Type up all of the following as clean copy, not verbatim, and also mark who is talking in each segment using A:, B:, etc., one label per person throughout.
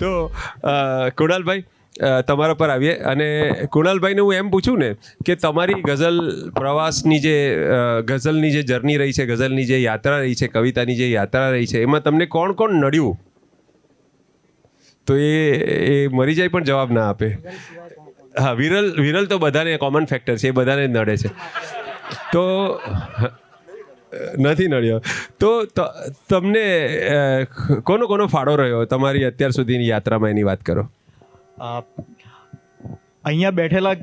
A: તો કુણાલભાઈ તમારા પર આવીએ અને કુણાલભાઈને હું એમ પૂછું ને કે તમારી ગઝલ પ્રવાસની જે ગઝલની જે જર્ની રહી છે, ગઝલની જે યાત્રા રહી છે, કવિતાની જે યાત્રા રહી છે, એમાં તમને કોણ કોણ નડ્યું? તો એ મરી જાય પણ જવાબ ના આપે. હા, વિરલ તો બધાને કોમન ફેક્ટર છે, એ બધાને નડે છે. તો નથી નડ્યો. તો તમને કોનો ફાળો રહ્યો તમારી અત્યાર સુધીની યાત્રામાં, એની વાત કરો.
B: અહીંયા બેઠેલા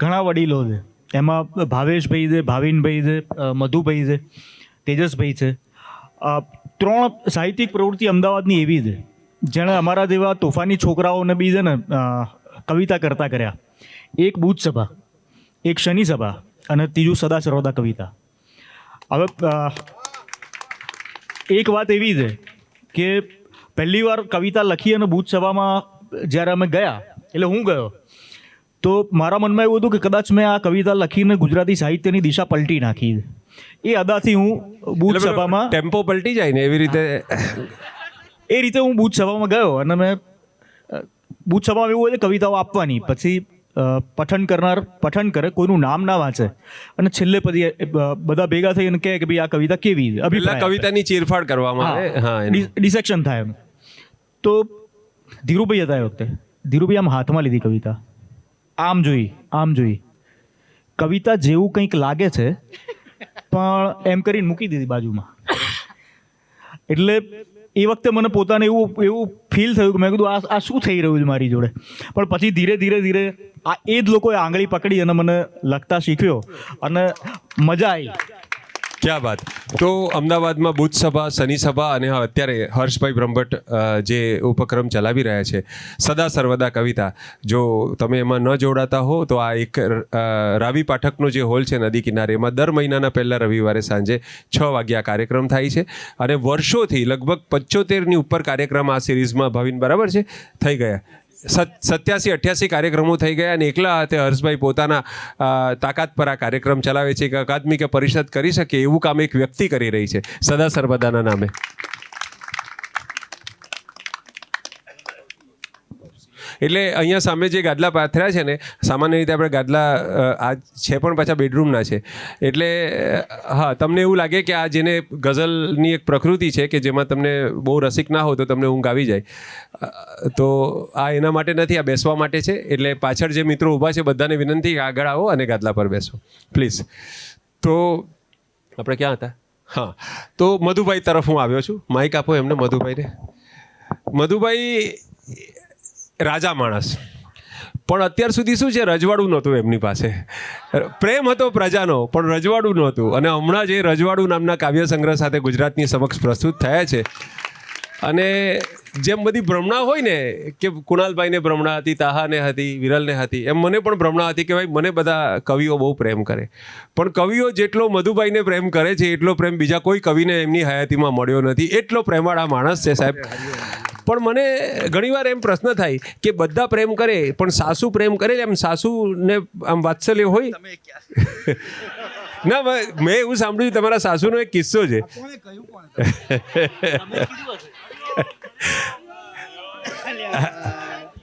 B: ઘણા વડીલો છે, એમાં ભાવેશભાઈ છે, ભાવિનભાઈ છે, મધુભાઈ છે, તેજસભાઈ છે. 3 સાહિત્યિક પ્રવૃત્તિ અમદાવાદની એવી છે જેણે અમારા જેવા તોફાની છોકરાઓને બી છે ને કવિતા કરતા કર્યા. એક બુધ સભા, એક શનિ સભા અને ત્રીજું સદા સર્વદા કવિતા. હવે એક વાત એવી છે કે પહેલી વાર કવિતા લખી અને બુધ સભામાં જ્યારે અમે ગયા, એટલે હું ગયો, તો મારા મનમાં એવું હતું કે કદાચ મેં આ કવિતા લખીને ગુજરાતી સાહિત્યની દિશા પલટી નાખી. એ અદાથી હું બુધ સભામાં
A: ટેમ્પો પલટી જાય ને એવી રીતે
B: એ રીતે હું બુધ સભામાં ગયો અને મેં બુધ સભામાં એવું હોય કે કવિતાઓ આપવાની, પછી પઠન કરનાર પઠન કરે, કોઈનું નામ ના વાંચે અને છેલ્લે પછી બધા ભેગા થઈ અને કહે કે ભાઈ આ કવિતા કેવી છે, અભિપ્રાય
A: કવિતાની ચીરફાડ કરવામાં આવે. હા,
B: ડિસેક્શન થાય એમ. તો ધીરુભાઈ હતા એ વખતે. ધીરુભાઈ આમ હાથમાં લીધી કવિતા, આમ જોઈ કવિતા જેવું કંઈક લાગે છે પણ એમ કરીને મૂકી દીધી બાજુમાં. એટલે એ વખતે મને પોતાને એવું ફીલ થયું કે મેં કીધું આ શું થઈ રહ્યું છે મારી જોડે. પણ પછી ધીરે આ એ જ લોકોએ આંગળી પકડી અને મને લખતા શીખ્યો અને મજા આવી.
A: ક્યાં વાત. તો અમદાવાદમાં બુધ સભા, શનિ સભા અને અત્યારે હર્ષભાઈ બ્રહ્મભટ્ટ જે ઉપક્રમ ચલાવી રહ્યા છે, સદા સર્વદા કવિતા, જો તમે એમાં ન જોડાતા હો તો આ એક રાવી પાઠકનો જે હોલ છે નદી કિનારે, એમાં દર મહિનાના પહેલા રવિવારે સાંજે 6 વાગ્યા કાર્યક્રમ થાય છે. અને વર્ષોથી લગભગ 75ની ઉપર કાર્યક્રમ આ સિરીઝમાં ભાવિન બરાબર છે થઈ ગયા. 87-88 કાર્યક્રમો થઈ ગયા અને એકલા હાથે હર્ષભાઈ પોતાના તાકાત પર આ કાર્યક્રમ ચલાવે છે. એક અકાદમી કે પરિષદ કરી શકે એવું કામ એક વ્યક્તિ કરી રહી છે સદા સર્વદાના નામે. એટલે અહીંયા સામે જે ગાદલા પાથર્યા છે ને, સામાન્ય રીતે આપણે ગાદલા આ છે પણ પાછા બેડરૂમના છે. એટલે હા, તમને એવું લાગે કે આ જેને ગઝલની એક પ્રકૃતિ છે કે જેમાં તમને બહુ રસિક ના હો તો તમને ઊંઘ આવી જાય, તો આ એના માટે નથી, આ બેસવા માટે છે. એટલે પાછળ જે મિત્રો ઊભા છે બધાને વિનંતી કે આગળ આવો અને ગાદલા પર બેસો પ્લીઝ. તો આપણે ક્યાં હતા? હા, તો મધુભાઈ તરફ હું આવ્યો છું. માઇક આપો એમને, મધુભાઈને. મધુભાઈ રાજા માણસ, પણ અત્યાર સુધી શું છે, રજવાડું નહોતું એમની પાસે. પ્રેમ હતો પ્રજાનો પણ રજવાડું નહોતું. અને હમણાં જે રજવાડું નામના કાવ્ય સંગ્રહ સાથે ગુજરાતની સમક્ષ પ્રસ્તુત થયા છે. અને જેમ બધી ભ્રમણા હોય ને કે કુણાલભાઈને ભ્રમણા હતી, તાહાને હતી, વિરલને હતી, એમ મને પણ ભ્રમણા હતી કે ભાઈ મને બધા કવિઓ બહુ પ્રેમ કરે, પણ કવિઓ જેટલો મધુભાઈને પ્રેમ કરે છે એટલો પ્રેમ બીજા કોઈ કવિને એમની હયાતીમાં મળ્યો નથી. એટલો પ્રેમાળ આ માણસ છે સાહેબ. પણ મને ઘણીવાર એમ પ્રશ્ન થાય કે બધા પ્રેમ કરે પણ સાસુ પ્રેમ કરે, એમ સાસુને આમ વાત્સલ્ય હોય? ના, મેં એવું સાંભળ્યું તમારા સાસુનો એક કિસ્સો છે.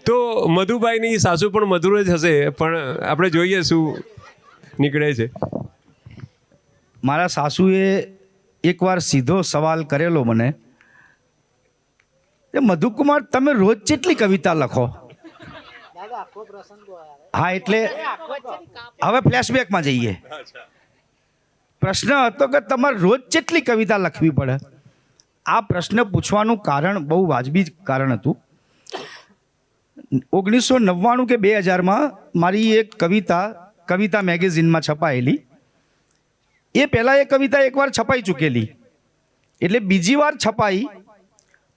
A: તો મધુભાઈની સાસુ પણ મધુર જ હશે, પણ આપણે જોઈએ શું નીકળે છે.
C: મારા સાસુએ એકવાર સીધો સવાલ કરેલો મને, મધુકુમાર તમે રોજ કેટલી કવિતા લખો? હા, એટલે હવે ફ્લેશબેકમાં જઈએ. પ્રશ્ન હતો કે તમારે રોજ કેટલી કવિતા લખવી પડે? આ પ્રશ્ન પૂછવાનું કારણ બહુ વાજબી કારણ હતું. 1999 કે 2000માં મારી એક કવિતા મેગેઝિનમાં છપાયેલી. એ પહેલાં એ કવિતા એકવાર છપાઈ ચૂકેલી, એટલે બીજી વાર છપાઈ.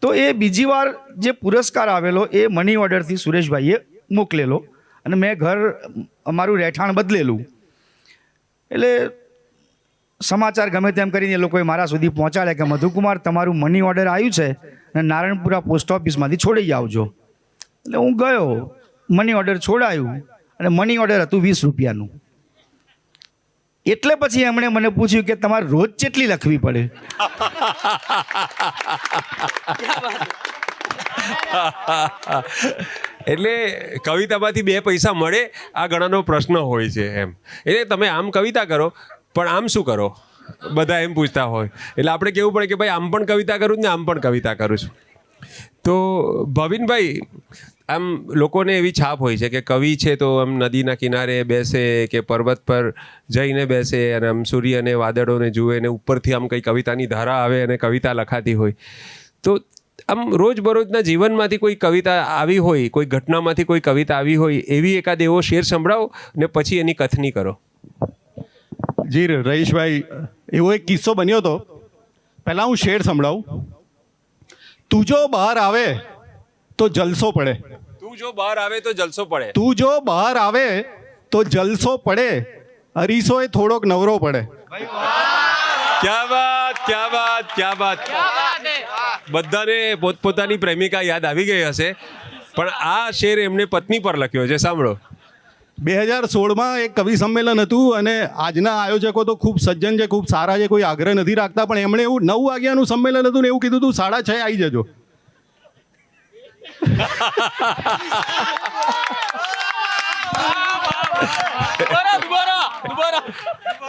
C: તો એ બીજી વાર જે પુરસ્કાર આવેલો એ મની ઓર્ડરથી સુરેશભાઈએ મોકલેલો અને મેં અમારું રહેઠાણ બદલેલું. એટલે સમાચાર ગમે તેમ કરીને એ લોકોએ મારા સુધી પહોંચાડ્યા કે મધુકુમાર તમારું મની ઓર્ડર આવ્યું છે અને નારાયણપુરા પોસ્ટ ઓફિસમાંથી છોડી આવજો. એટલે હું ગયો, મની ઓર્ડર છોડાયું અને મની ઓર્ડર હતું 20 રૂપિયાનું. એટલે પછી એમણે મને પૂછ્યું કે તમારે રોજ કેટલી લખવી પડે?
A: એટલે કવિતામાંથી 2 પૈસા મળે આ ઘણાનો પ્રશ્ન હોય છે એમ. એટલે તમે આમ કવિતા કરો પણ આમ શું કરો, બધા એમ પૂછતા હોય. એટલે આપણે કહેવું પડે કે ભાઈ આમ પણ કવિતા કરું ને આમ પણ કવિતા કરું છું. તો ભવિનભાઈ, આમ લોકોને એવી છાપ હોય છે કે કવિ છે તો આમ નદીના કિનારે બેસે કે પર્વત પર જઈને બેસે અને આમ સૂર્ય અને વાદળોને જુએ ને ઉપરથી આમ કંઈ કવિતાની ધારા આવે અને કવિતા લખાતી હોય. તો આમ રોજબરોજના જીવનમાંથી કોઈ કવિતા આવી હોય, કોઈ ઘટનામાંથી કોઈ કવિતા આવી હોય, એવી એકાદ એવો શેર સંભળાવો ને પછી એની કથની કરો.
D: જી રહીશભાઈ, એવો એક કિસ્સો બન્યો હતો. પહેલાં હું શેર સંભળાવું. તું જો બહાર આવે તો જલસો પડે.
A: તું જો બહાર આવે તો જલસો પડે.
D: તું જો બહાર આવે તો જલસો પડે, અરીસો એ થોડોક નવરો પડે.
A: ક્યા બાત, ક્યા બાત, ક્યા બાત. બધાને પોતપોતાની પ્રેમિકા યાદ આવી ગઈ હશે, પણ આ શેર એમને પત્ની પર લખ્યો છે. સાંભળો.
D: 2016માં એક કવિ સંમેલન હતું અને આજના આયોજકો તો ખૂબ સજ્જન છે, ખૂબ સારા છે, કોઈ આગ્રહ નથી રાખતા, પણ એમણે એવું 9 વાગ્યાનું સંમેલન હતું ને એવું કીધું હતું 6:30 આવી જજો.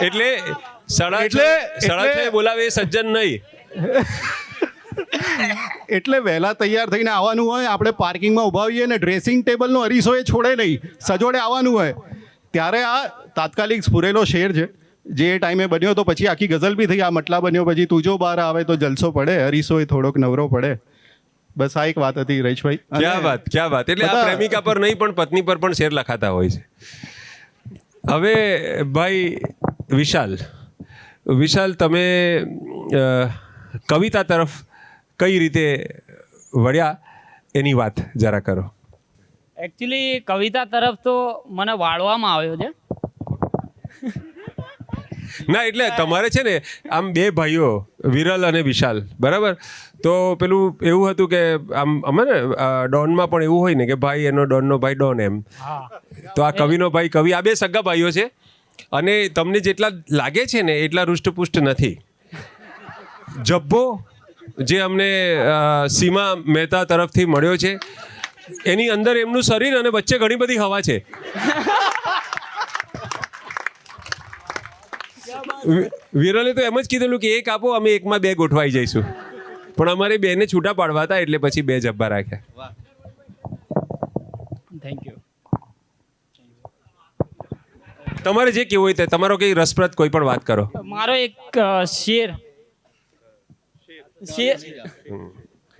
A: એટલે 6:30 બોલાવે એ સજ્જન નહીં.
D: એટલે વહેલા તૈયાર થઈને આવવાનું હોય. આપણે પાર્કિંગમાં ઊભા હોઈએ ને ડ્રેસિંગ ટેબલનો અરીસો એ છોડે નહીં, સજોડે આવવાનું હોય. ત્યારે આ તાત્કાલિક સ્ફુરેલો શેર છે જે એ ટાઈમે બન્યો તો પછી આખી ગઝલ બી થઈ. આ મટલા બન્યો પછી તું જો બહાર આવે તો જલસો પડે, અરીસો એ થોડોક નવરો પડે. બસ આ એક વાત હતી રહીશભાઈ.
A: ક્યાં વાત, ક્યાં વાત. એટલે આ પ્રેમિકા પર નહીં પણ પત્ની પર પણ શેર લખાતા હોય છે. હવે ભાઈ વિશાલ, તમે કવિતા તરફ કઈ રીતે વળ્યા એની વાત જરા કરો.
E: એકચ્યુઅલી કવિતા તરફ તો મને વાળવામાં આવ્યો છે.
A: ના, એટલે તમારે છે ને આમ 2 ભાઈઓ વિરલ અને વિશાલ, બરાબર? તો પેલું એવું હતું કે આમ અમે ને ડોનમાં પણ એવું હોય ને કે ભાઈ એનો ડોનનો ભાઈ ડોન એમ. તો આ કવિનો ભાઈ કવિ, આ 2 સગા ભાઈઓ છે અને તમને જેટલા લાગે છે ને એટલા રૂષ્ટપુષ્ટ નથી. જબ્બો જે અમને સીમા મહેતા તરફથી મળ્યો છે, એની અંદર એમનું શરીર અને વચ્ચે ઘણી બધી હવા છે. વિરલે તો એમ જ કીધેલું કે એક આપો, અમે એકમાં 2 ગોઠવાઈ જઈશું, પણ અમારે 2 ને છૂટા પાડવા હતા એટલે પછી 2 જબ્બા રાખ્યા.
E: Thank you.
A: તમારે જે કેવું હોય તે, તમારો કઈ રસપ્રદ કોઈ પણ વાત કરો.
E: મારો એક શેર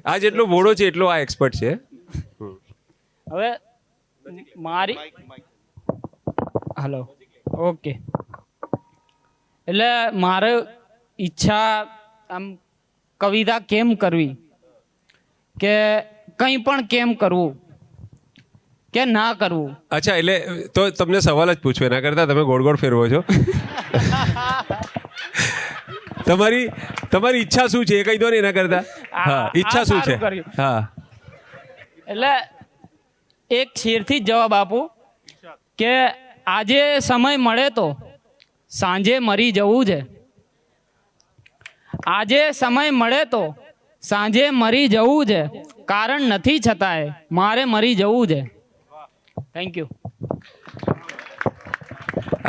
A: આ જેટલો ભોળો છે એટલો આ એક્સપર્ટ છે.
E: હવે મારી હલો ઓકે. એટલે મારે ઈચ્છા આમ કવિતા કેમ કરવી, કે કંઈ પણ કેમ કરવું કે ના કરવું.
A: અચ્છા, એટલે તો તમને સવાલ જ પૂછો, એના કરતાં તમે ગોળ ગોળ ફેરવો છો. તમારી ઈચ્છા શું છે એ કહી દો ને એના કરતાં. હા, ઈચ્છા શું છે? હા,
E: એટલે એક શેરથી જ જવાબ આપું કે આજે સમય મળે તો સાંજે મરી જવું છે. આજે સમય મળે તો સાંજે મરી જવું છે, કારણ નથી છતાંય મારે મરી જવું છે. Thank you.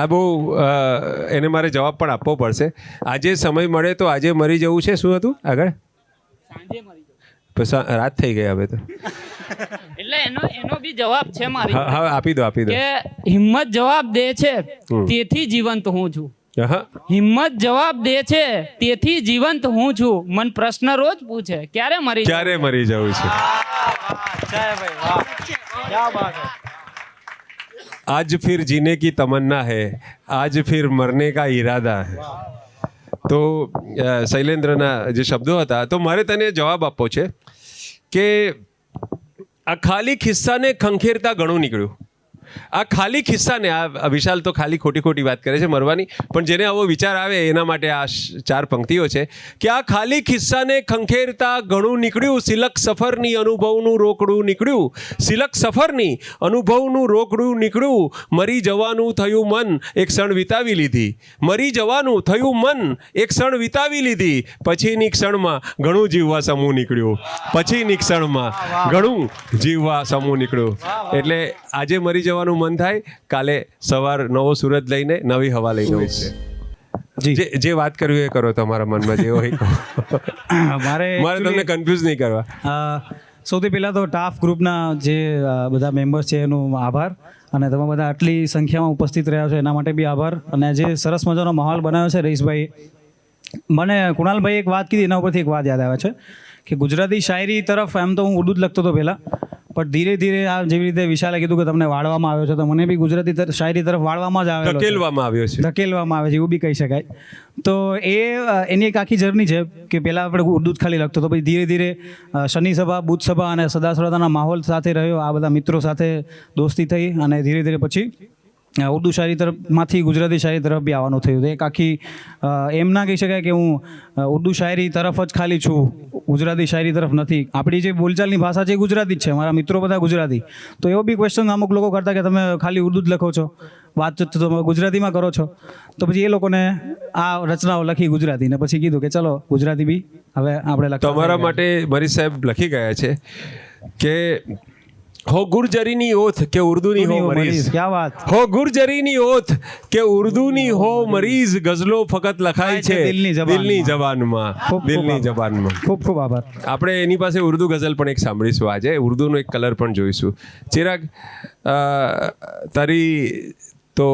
A: આ બહુ એને મારે જવાબ પણ આપવો પડશે. આજે સમય મળે તો આજે મરી જવું છે. શું હતું આગળ?
E: સાંજે મરી જવું.
A: પછી રાત થઈ ગઈ હવે તો.
E: એટલે એનો બી જવાબ છે મારી.
A: હા, આપી દો.
E: કે હિંમત જવાબ દે છે તેથી જીવંત હું છું. હિંમત જવાબ દે છે તેથી જીવંત હું છું. મન પ્રશ્ન રોજ પૂછે ક્યારે મરી
A: જવું છે. आज फिर जीने की तमन्ना है, आज फिर मरने का इरादा है. તો શૈલેન્દ્રના જે શબ્દો હતા, તો મારે તને જવાબ આપવો છે કે આ ખાલી ખિસ્સાને ખંખેરતા ઘણું નીકળ્યું. આ ખાલી ખિસ્સાને આ વિશાલ તો ખાલી ખોટી વાત કરે છે મરવાની, પણ જેને આવો વિચાર આવે એના માટે આ 4 પંક્તિઓ છે કે આ ખાલી ખિસ્સાને ખંખેરતા ઘણું નીકળ્યું, સિલક સફરની અનુભવનું રોકડું નીકળ્યું, સિલક સફરની અનુભવનું રોકડું નીકળ્યું, મરી જવાનું થયું મન એક ક્ષણ વિતાવી લીધી, મરી જવાનું થયું મન એક ક્ષણ વિતાવી લીધી, પછીની ક્ષણમાં ઘણું જીવવા સમૂહ નીકળ્યું, પછીની ક્ષણમાં ઘણું જીવવા સમૂહ નીકળ્યું. એટલે આજે મરી જવાનું મન થાય, કાલે સવાર નવો સુરત લઈને નવી હવા લઈને ઉઠશે. જે વાત કરવી એ કરો, તમારા મનમાં જે હોય કહો.
B: મારે
A: તમને કન્ફ્યુઝ નહીં કરવા.
B: સૌથી પહેલાં તો ટાફ ગ્રુપના જે બધા મેમ્બર્સ છે એનો આભાર, અને તમે બધા આટલી સંખ્યામાં ઉપસ્થિત રહ્યા છો એના માટે બી આભાર. અને જે સરસ મજાનો માહોલ બનાવ્યો છે રઈસભાઈ, મને કુણાલભાઈ એક વાત કીધી, એના ઉપરથી એક વાત યાદ આવે છે કે ગુજરાતી શાયરી તરફ એમ તો હું ઉર્દૂ જ લખતો હતો પહેલાં, પણ ધીરે ધીરે આ જેવી રીતે વિશાલે કીધું કે તમને વાળવામાં આવ્યો છે, તો મને બી ગુજરાતી શાયરી તરફ વાળવામાં જ આવે,
A: ધકેલવામાં આવ્યો છે,
B: ધકેલવામાં આવે છે એવું બી કહી શકાય. તો એની એક આખી જર્ની છે કે પહેલાં આપણે ઉર્દૂ જ ખાલી લખતો હતો, પછી ધીરે ધીરે શનિ સભા, બુધ સભા અને સદાસરતાના માહોલ સાથે રહ્યો, આ બધા મિત્રો સાથે દોસ્તી થઈ, અને ધીરે ધીરે પછી ઉર્દૂ શાયરી તરફમાંથી ગુજરાતી શાયરી તરફ બી આવવાનું થયું. એક આખી એમ ના કહી શકાય કે હું ઉર્દૂ શાયરી તરફ જ ખાલી છું, ગુજરાતી શાયરી તરફ નથી. આપણી જે બોલચાલની ભાષા છે એ ગુજરાતી જ છે, મારા મિત્રો બધા ગુજરાતી. તો એવો બી ક્વેશ્ચન અમુક લોકો કરતા કે તમે ખાલી ઉર્દૂ જ લખો છો, વાત તો તમે ગુજરાતીમાં કરો છો. તો પછી એ લોકોને આ રચનાઓ લખી ગુજરાતી, ને પછી કીધું કે ચલો ગુજરાતી બી હવે આપણે લખતા.
A: તમારા માટે મરી સાહેબ લખી ગયા છે કે હો ગુર્જરીની ઓથ કે ઉર્દૂની હો મરીઝ.
B: ક્યા વાત.
A: હો ગુર્જરીની ઓથ કે ઉર્દૂની હો મરીઝ, ગઝલો ફકત લખાય છે દિલની જબાનમાં, દિલની જબાનમાં.
B: ખૂબ ખૂબ આભાર.
A: આપણે એની પાસે ઉર્દૂ ગઝલ પણ એક સાંભળીશું આજે, ઉર્દૂનો એક કલર પણ જોઈશું. ચિરાગ, તારી તો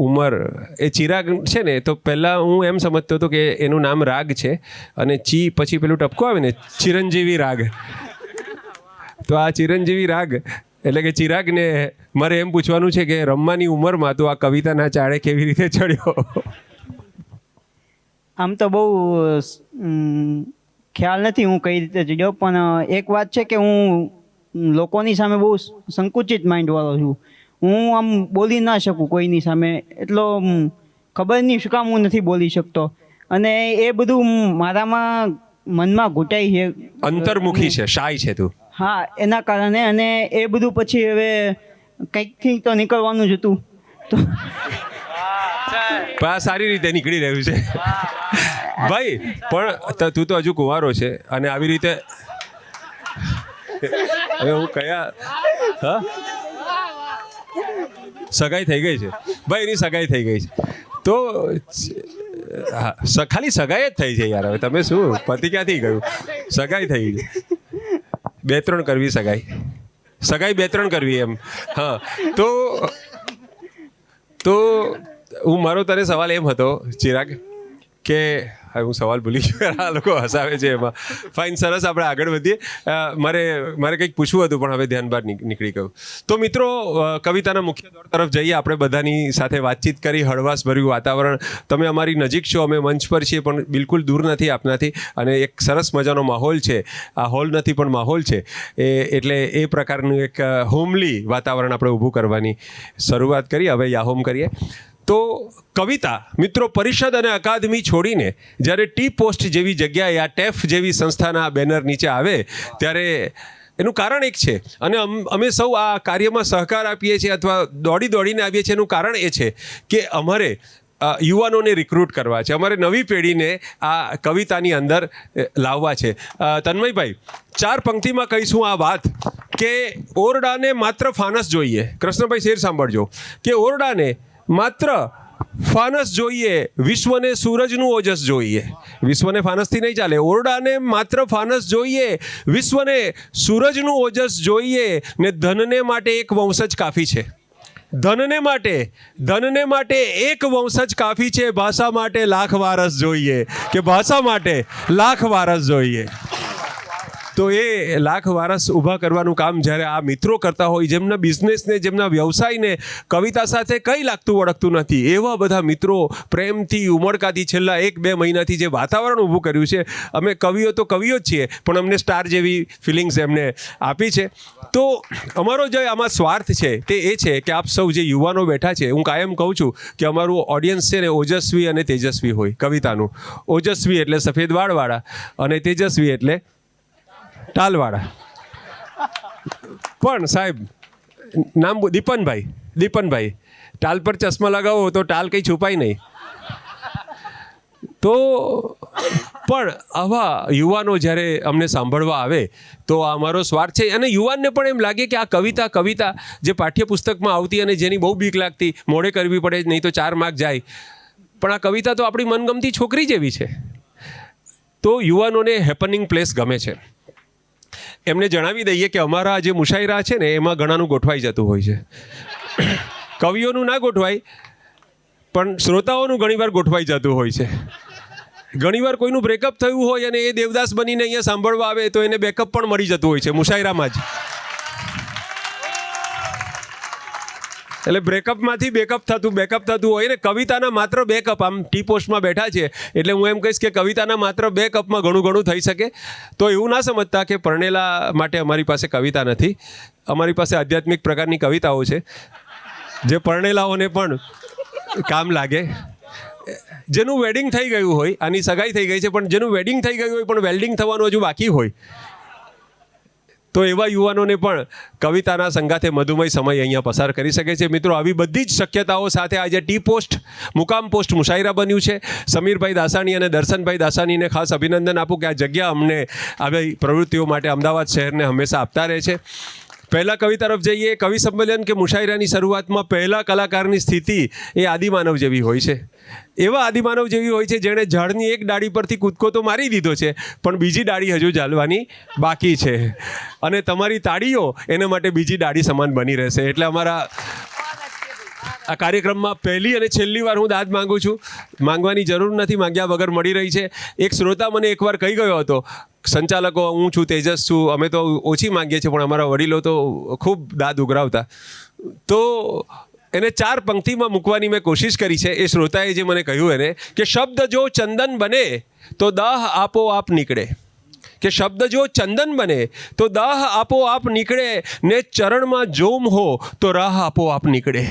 A: ઉંમર એ ચિરાગ છે ને, તો પહેલાં હું એમ સમજતો હતો કે એનું નામ રાગ છે, અને ચી પછી પેલું ટપકો આવે ને, ચિરંજીવી રાગ. તો આ ચિરંજીવી રાગ એટલે કે ચિરાગને મારે એમ પૂછવાનું છે કે રમવાની ઉંમરમાં તો આ કવિતાના ચાળે કેવી રીતે ચડ્યો?
F: આમ તો બહુ ખ્યાલ નથી હું કઈ રીતે ચડ્યો, પણ એક વાત છે કે હું લોકોની સામે બહુ સંકુચિત માઇન્ડવાળો છું. હું આમ બોલી ના શકું કોઈની સામે, એટલો ખબર નહીં શું કામ હું નથી બોલી શકતો, અને એ બધું મારામાં મનમાં ઘૂંટાઈ છે,
A: અંતર્મુખી છે, શાય છે તું.
F: હા, એના કારણે. અને એ બધું પછી હવે કંઈકથી તો નીકળવાનું જ હતું, તો
A: આ સારી રીતે નીકળી રહ્યું છે ભાઈ. પણ તું તો હજુ કુંવારો છે, અને આવી રીતે હવે હું કયા હા સગાઈ થઈ ગઈ છે ભાઈ, એની સગાઈ થઈ ગઈ છે, તો ખાલી સગાઈ જ થઈ છે યાર. હવે તમે શું, પતિ ક્યાંથી ગયું, સગાઈ થઈ ગઈ, 2-3 કરવી સગાઈ 2-3 કરવી એમ. હા, તો હું મારો તને સવાલ એમ હતો ચિરાગ કે હવે હું સવાલ ભૂલી ગયો, આ લોકો હસાવે છે એમાં. ફાઇન, સરસ, આપણે આગળ વધીએ. મારે કંઈક પૂછવું હતું પણ હવે ધ્યાન બહાર નીકળી ગયું. તો મિત્રો, કવિતાના મુખ્ય દોર તરફ જઈએ. આપણે બધાની સાથે વાતચીત કરી, હળવાશભર્યું વાતાવરણ. તમે અમારી નજીક છો, અમે મંચ પર છીએ પણ બિલકુલ દૂર નથી આપનાથી, અને એક સરસ મજાનો માહોલ છે. આ હોલ નથી પણ માહોલ છે, એટલે એ પ્રકારનું એક હોમલી વાતાવરણ આપણે ઊભું કરવાની શરૂઆત કરી. હવે યાહોમ કરીએ. તો કવિતા મિત્રો પરિષદ અને અકાદમી છોડીને જ્યારે ટી પોસ્ટ જેવી જગ્યાએ, આ ટેફ જેવી સંસ્થાના બેનર નીચે આવે ત્યારે એનું કારણ એક છે, અને અમે સૌ આ કાર્યમાં સહકાર આપીએ છીએ અથવા દોડીને આવીએ છીએ. એનું કારણ એ છે કે અમારે યુવાનોને રિક્રુટ કરવા છે, અમારે નવી પેઢીને આ કવિતાની અંદર લાવવા છે. તન્મયભાઈ, 4 પંક્તિમાં કહીશું આ વાત કે ઓરડાને માત્ર ફાનસ જોઈએ. કૃષ્ણભાઈ શેર સાંભળજો કે ઓરડાને માત્ર ફાનસ જોઈએ, વિશ્વને સૂરજનું ઓજસ જોઈએ. વિશ્વને ફાનસથી નહીં ચાલે. ઓરડાને માત્ર ફાનસ જોઈએ, વિશ્વને સૂરજનું ઓજસ જોઈએ, ને ધનને માટે એક વંશ જ કાફી છે. ધનને માટે એક વંશ જ કાફી છે. ભાષા માટે લાખ વારસ જોઈએ, કે ભાષા માટે લાખ વારસ જોઈએ. તો એ લાખ વારસ ઊભા કરવાનું કામ જ્યારે આ મિત્રો કરતા હોય, જેમના બિઝનેસને, જેમના વ્યવસાયને કવિતા સાથે કંઈ લાગતું વળગતું નથી, એવા બધા મિત્રો પ્રેમથી, ઉમળકાથી છેલ્લા 1-2 મહિનાથી જે વાતાવરણ ઊભું કર્યું છે, અમે કવિઓ તો કવિઓ જ છીએ, પણ અમને સ્ટાર જેવી ફિલિંગ્સ એમને આપી છે. તો અમારો જે આમાં સ્વાર્થ છે તે એ છે કે આપ સૌ જે યુવાનો બેઠા છે, હું કાયમ કહું છું કે અમારું ઓડિયન્સ છે ને ઓજસ્વી અને તેજસ્વી હોય. કવિતાનું ઓજસ્વી એટલે સફેદ વાળવાળા અને તેજસ્વી એટલે ટાલવાળા. પણ સાહેબ નામ દીપનભાઈ ટાલ પર ચશ્મા લગાવો તો ટાલ કંઈ છુપાય નહીં. તો પણ આવા યુવાનો જ્યારે અમને સાંભળવા આવે તો આ અમારો સ્વાર્થ છે. અને યુવાનને પણ એમ લાગે કે આ કવિતા જે પાઠ્યપુસ્તકમાં આવતી અને જેની બહુ બીક લાગતી, મોડે કરવી પડે નહીં તો 4 માર્ક જાય, પણ આ કવિતા તો આપણી મનગમતી છોકરી જેવી છે. તો યુવાનોને હેપનિંગ પ્લેસ ગમે છે. એમને જણાવી દઈએ કે અમારા જે મુશાયરા છે ને એમાં ઘણાનું ગોઠવાઈ જતું હોય છે. કવિઓનું ના ગોઠવાય, પણ શ્રોતાઓનું ઘણીવાર ગોઠવાઈ જતું હોય છે. ઘણીવાર કોઈનું બ્રેકઅપ થયું હોય અને એ દેવદાસ બનીને અહીંયા સાંભળવા આવે તો એને બેકઅપ પણ મળી જતું હોય છે મુશાયરામાં જ. એટલે બ્રેકઅપમાંથી બેકઅપ થતું હોય ને કવિતાના માત્ર 2 કપ, આમ ટી પોસ્ટમાં બેઠા છે એટલે હું એમ કહીશ કે કવિતાના માત્ર 2 કપમાં ઘણું થઈ શકે. તો એવું ના સમજતા કે પરણેલા માટે અમારી પાસે કવિતા નથી. અમારી પાસે આધ્યાત્મિક પ્રકારની કવિતાઓ છે જે પરણેલાઓને પણ કામ લાગે. જેનું વેડિંગ થઈ ગયું હોય, આની સગાઈ થઈ ગઈ છે, પણ જેનું વેડિંગ થઈ ગયું હોય પણ વેલ્ડિંગ થવાનું હજુ બાકી હોય, તો એવા યુવાનોને પણ કવિતાના સંગાથે મધુમય સમય અહીંયા પસાર કરી શકે છે. મિત્રો, આવી બધી જ શક્યતાઓ સાથે આજે ટી પોસ્ટ, મુકામ પોસ્ટ મુશાયરા બન્યું છે. સમીરભાઈ દાસાણી અને દર્શનભાઈ દાસાણીને ખાસ અભિનંદન આપું કે આ જગ્યા અમને આવી પ્રવૃત્તિઓ માટે અમદાવાદ શહેરને હંમેશા આપતા રહે છે. પહેલા કવિ તરફ જઈએ. કવિ સંમેલન કે મુશાયરાની શરૂઆતમાં પહેલા કલાકારની સ્થિતિ એ આદિમાનવ જેવી હોય છે. એવા આદિમાનવ જેવી હોય છે જેણે ઝાડની એક ડાળી પરથી કૂદકો તો મારી દીધો છે, પણ બીજી ડાળી હજુ ઝાલવાની બાકી છે. અને તમારી તાળીઓ એના માટે બીજી ડાળી સમાન બની રહેશે. એટલે અમારા આ કાર્યક્રમમાં પહેલી અને છેલ્લી વાર હું દાદ માંગુ છું. માંગવાની જરૂર નથી, માંગ્યા વગર મળી રહી છે. એક શ્રોતા મને એકવાર કહી ગયો હતો, સંચાલકો, હું છું, તેજસ છું, અમે તો ઓછી માંગીએ છીએ, પણ અમારા વડીલો તો ખૂબ દાદ ઉઘરાવતા. તો એને 4 પંક્તિમાં મૂકવાની મેં કોશિશ કરી છે. એ શ્રોતાએ જે મને કહ્યું એને કે શબ્દ જો ચંદન બને તો દાહ આપોઆપ નીકળે, કે શબ્દ જો ચંદન બને તો દાહ આપોઆપ નીકળે, ને ચરણમાં જોમ હો તો રાહ આપોઆપ નીકળે,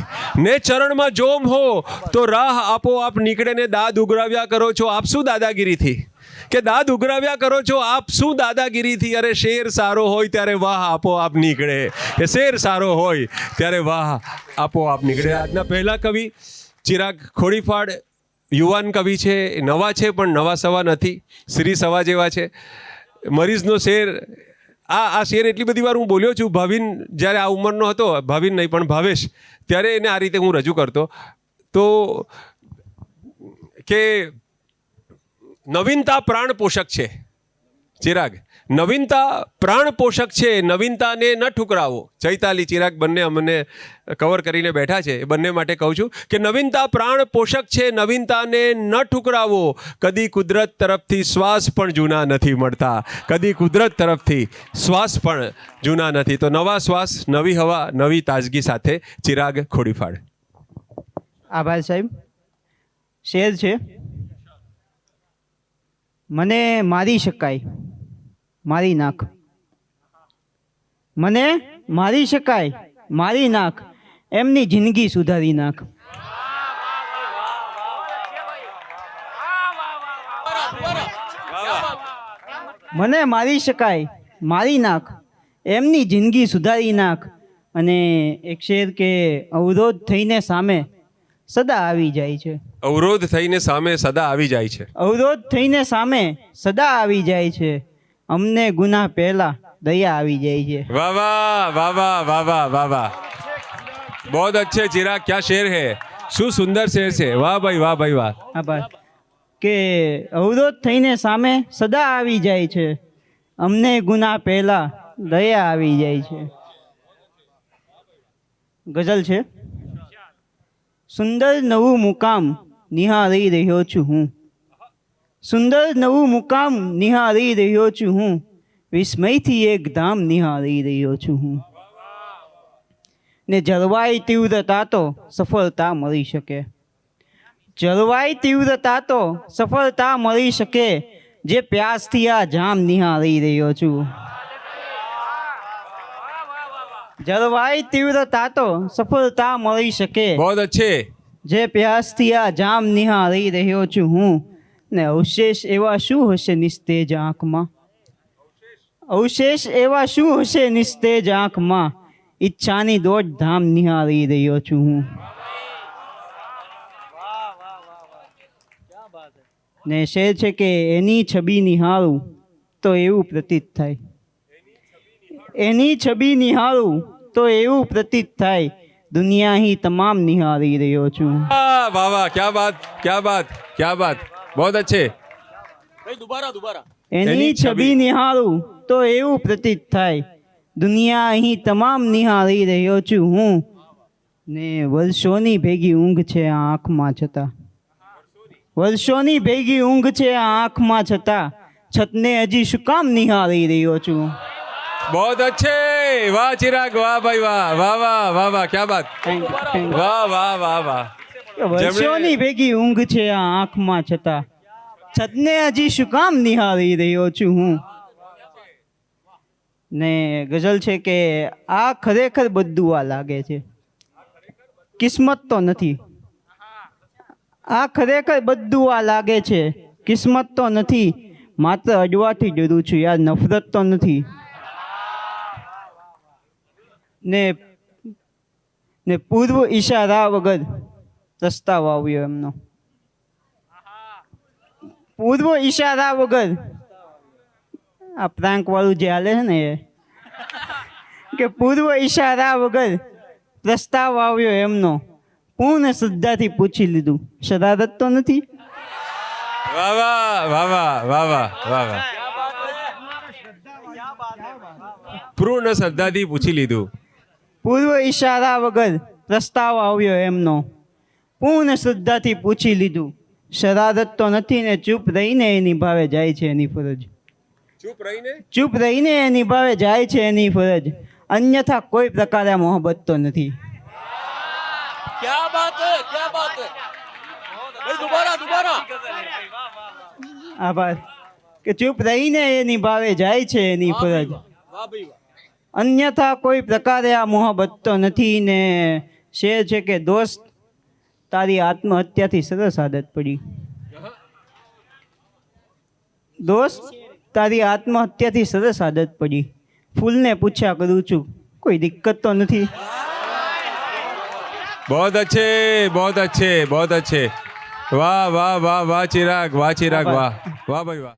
A: ને ચરણમાં જોમ હો તો રાહ આપોઆપ નીકળે. ને દાદ ઉઘરાવ્યા કરો છો આપ શું દાદાગીરીથી, કે દાદ ઉઘરાવ્યા કરો છો આપ શું દાદાગીરીથી. અરે શેર સારો હોય ત્યારે વાહ આપોઆપ નીકળે, એ શેર સારો હોય ત્યારે વાહ આપોઆપ નીકળે. આજના પહેલા કવિ ચિરાગ ખોડીફાડ યુવાન કવિ છે, નવા છે પણ નવા સવા નથી, શ્રી સવા જેવા છે. મરીઝનો શેર, આ શેર એટલી બધી વાર હું બોલ્યો છું. ભાવિન જ્યારે આ ઉંમરનો હતો, ભાવિન નહીં પણ ભાવેશ, ત્યારે એને આ રીતે હું રજૂ કરતો. તો કે નવીનતા પ્રાણ પોષક છે. ચિરાગ, નવીનતા પ્રાણ પોષક છે, નવીનતાને ન ઠુકરાવો. ચૈતાલી, ચિરાગ બંને અમને કવર કરીને બેઠા છે. એ બંને માટે કહું છું કે નવીનતા પ્રાણ પોષક છે, નવીનતાને ન ઠુકરાવો. કદી કુદરત તરફથી શ્વાસ પણ જૂના નથી મળતા, કદી કુદરત તરફથી શ્વાસ પણ જૂના નથી. તો નવા શ્વાસ, નવી હવા, નવી તાજગી સાથે ચિરાગ ખોડીફાડ.
F: આભાર સાહેબ. શેર છે, મને મારી શકાય મારી નાખ, મને મારી શકાય મારી નાખ, એમની જિંદગી સુધારી નાખ. મને મારી શકાય મારી નાખ, એમની જિંદગી સુધારી નાખ. અને એક શેર કે અવરોધ થઈને સામે સદા આવી જાય છે,
A: અવરોધ થઈને સામે સદા આવી જાય છે,
F: અવરોધ થઈને સામે સદા આવી જાય છે. અમને ગુનાહ પહેલા દયા આવી જાય છે.
A: વાહ વાહ વાહ વાહ વાહ વાહ વાહ વાહ, बहुत अच्छे चिराग, क्या शेर है, શું સુંદર શેર છે. વાહ ભાઈ વાહ ભાઈ વાહ.
F: આભાર. કે અવરોધ થઈને સામે સદા આવી જાય છે, અમને ગુનાહ પહેલા દયા આવી જાય છે. ગઝલ છે, સુંદર નવું મુકામ નિહાળી રહ્યો છું હું, સુંદર નવું મુકામ નિહાળી રહ્યો છું હું, વિસ્મયથી એક ધામ નિહાળી રહ્યો છું હું. ને જળવાય તીવ્રતા તો સફળતા મળી શકે. જળવાય તીવ્રતા તો સફળતા મળી શકે. જે પ્યાસથી આ જામ નિહાળી રહ્યો છું. જળવાય તીવ્રતા તો સફળતા મળી શકે.
A: बहुत अच्छे.
F: જે પ્યાસથી આ જામ નિહાળી રહ્યો છું હું. ને અવશેષ એવા શું હશે નિસ્તેજ આંખમાં? અવશેષ એવા શું હશે નિસ્તેજ આંખમાં? ઈચ્છાની દોડ ધામ નિહાળી રહ્યો છું હું. ને શેર છે કે એની છબી નિહાળું તો એવું પ્રતીત થાય. એની છબી નિહાળું તો એવું પ્રતીત થાય. દુનિયા અહીં તમામ નિહાળી રહ્યો છું.
A: वाह वाह, क्या बात, क्या बात, क्या बात, बहुत अच्छे.
F: એની છબી નિહાળું તો એવું પ્રતીત થાય. દુનિયા અહીં તમામ નિહાળી રહ્યો છું હું. ને વર્ષોની ભેગી ઊંઘ છે આ આંખમાં છતાં. વર્ષોની ભેગી ઊંઘ છે આ આંખમાં છતાં. છતને હજી શું કામ નિહાળી રહ્યો છું.
A: बहुत अच्छे. वाह चिराग, वाह भाई वाह, वाह वाह, वाह वाह, क्या बात, वाह वाह वाह वाह.
F: વર્ષોની ભેગી ઊંઘ છે આ આંખમાં છતાં. છતને હજી શું કામ નિહાળી રહ્યો છું હું. ને ગઝલ છે કે આ ખરેખર બધું આ લાગે છે, કિસ્મત તો નથી. આ ખરેખર બધું આ લાગે છે, કિસ્મત તો નથી. માત્ર અડવાથી ડરું છું યાર, નફરત તો નથી. ને પૂર્વ ઈશારા વગર પ્રસ્તાવ આવ્યો એમનો. પૂર્વ ઈશારા વગર આ પ્રાંક વાળું જે હાલે છે ને એ કે પૂર્વ ઈશારા વગર પ્રસ્તાવ આવ્યો એમનો. પૂર્ણ શ્રદ્ધાથી પૂછી લીધું, શરારત તો નથી.
A: વાહ વાહ, વાહ વાહ, વાહ વાહ, વાહ વાહ. પૂર્ણ શ્રદ્ધાથી પૂછી લીધું.
F: પૂર્વ ઈશારા વગર પ્રસ્તાવ આવ્યો એમનો. પૂર્ણ શ્રદ્ધાથી પૂછી લીધું, શરારત તો નથી. ને ચૂપ રહીને એ નિભાવે જાય છે એની ફરજ. ચૂપ રહીને એ નિભાવે જાય છે એની ફરજ. અન્યથા કોઈ પ્રકારે મોહબ્બત તો નથી. આભાર. કે ચૂપ રહીને એ નિભાવે જાય છે એની ફરજ. અન્યથા કોઈ પ્રકારે આ મોહબ્બત તો નથી. ને શેર છે કે દોસ્ત તારી આત્મહત્યાથી સરસ આદત પડી. દોસ્ત તારી આત્મહત્યાથી સરસ આદત પડી. ફૂલને પૂછ્યા કરું છું કોઈ દિક્કત તો નથી.
A: बहुत अच्छे, बहुत अच्छे, बहुत अच्छे. वाह वाह वाह वाह चिराग, वाह चिराग, वाह वाह भाई वाह.